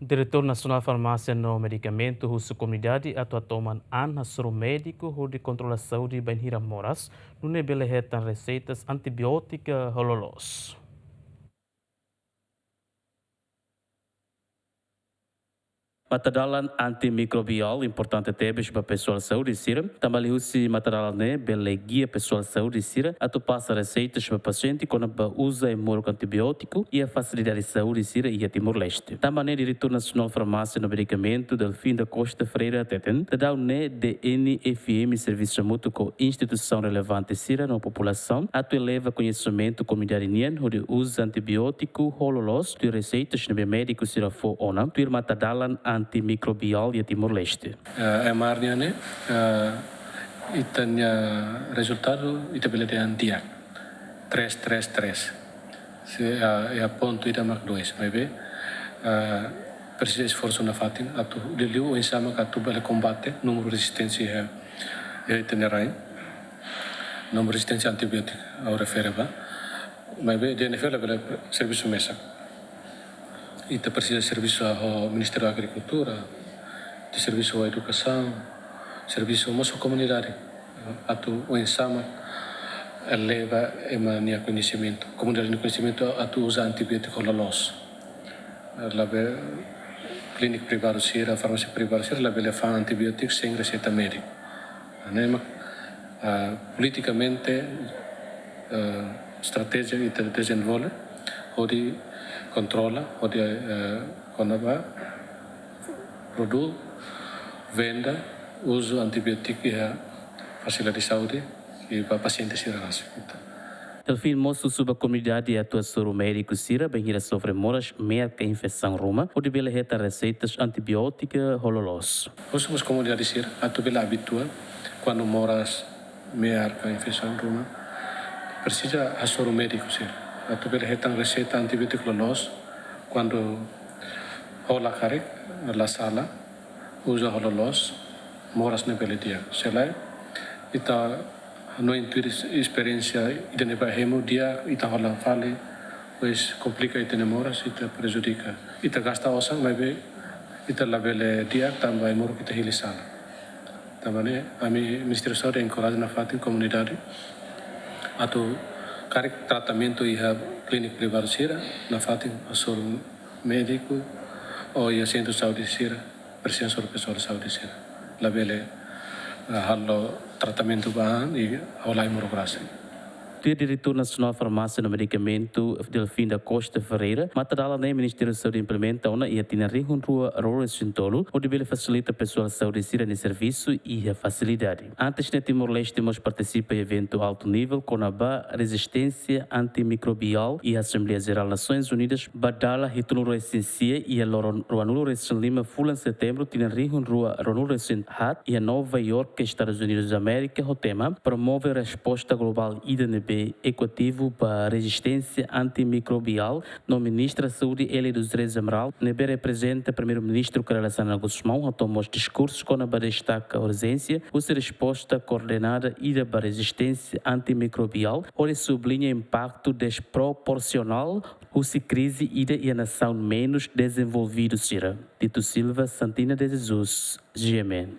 Diretor Nacional Farmácia no Medicamento, Russo Comunidade, atua toman an soro médico de controle da saúde Benhira Moras, no nebele retan receitas antibiótica hololos. Matadalan antimicrobial importante tebes para pessoal saúde sira. Também usi matadalan né bele guia pessoal saúde sira. Atu passa receitas para paciente quando usa emoro antibiótico e a facilidade de saúde sira e a Timor-Leste. Também né diretor nacional farmácia no medicamento del fim da Costa Freira Teten. Tadau né DNFM serviço mútuo com instituição relevante sira na população. Atu eleva conhecimento comunidade nien onde usa antibiótico hololos de receitas no médico sira for ona. Tu matadalan antimicrobial e Timor-Leste. MR ne itanya resultado ita belete antiak 333 se é ponto ita mak 2 maybe precisa esforço na fatin atu deliu insama ka tu bele combate número resistência itanya rai número resistência antibiótico ao refereba maybe de nefela bele serviço mesa ita precisa de serviço ao Ministério da Agricultura, de serviço à educação, serviço à nossa comunidade. Atu o ensama eleva emania conhecimento. Comunidade de conhecimento atu usa antibiótico lolos. Labe clínica privada sira, farmácia privada sira, labe le fan antibióticos sem receita médica. Anema politicamente estratégia ita desenvolve, onde controla, onde quando vai produz, venda, uso antibiótico e a facilidade de saúde e para pacientes siranas. Delfim moço suba comunidade e atua soro médico sira benhira sofre moras merca infecção roma onde bele reta receitas antibiótica hololos. Os comunidade sira atu bela habitua quando moras merca infecção roma precisa a soro médico sira. Atu bela reta receita antibiótico hololos quando hola karek la sala usa hololos moras ne bele dia. Selai ita no intuir experiência ita ne bahemo dia ita hola fale pois complica ita ne moras ita prejudica ita gasta osang maybe ita la bele dia também moro kita hili sala também ami Ministério da Saúde encoraja na fatin comunidade atu karek tratamento iha clínica privada sira na fatin asor médico ou ia centro de saúde sira presença do pessoal de saúde sira la bele hallo tratamento bahan e olai morograsa. O diretor nacional farmácia no medicamento Delfim da Costa Ferreira, matadala nem Ministério da Saúde implementa uma e atina rua Rora Sintolo, onde ele facilita a pessoa de saúde sira no serviço e a facilidade. Antes de Timor-Leste, nós participa em evento alto nível com a resistência antimicrobial e a Assembleia Geral das Nações Unidas, badala hituluro essencia e a Roanulo Recent Lima, full em setembro, tina rua Roanulo Recent Hat e a Nova York, Estados Unidos da América, o tema promove a resposta global IDNB equativo para resistência antimicrobial no Ministro da Saúde Eli dos Reis Amaral. Nebe representa o Primeiro-Ministro Carla Sana Guzmão, a tomar os discursos com a destaca a urgência, usa resposta coordenada e da resistência antimicrobial, onde sublinha o impacto desproporcional, usa crise e a nação menos desenvolvida. Tito Silva, Santina de Jesus, GMN.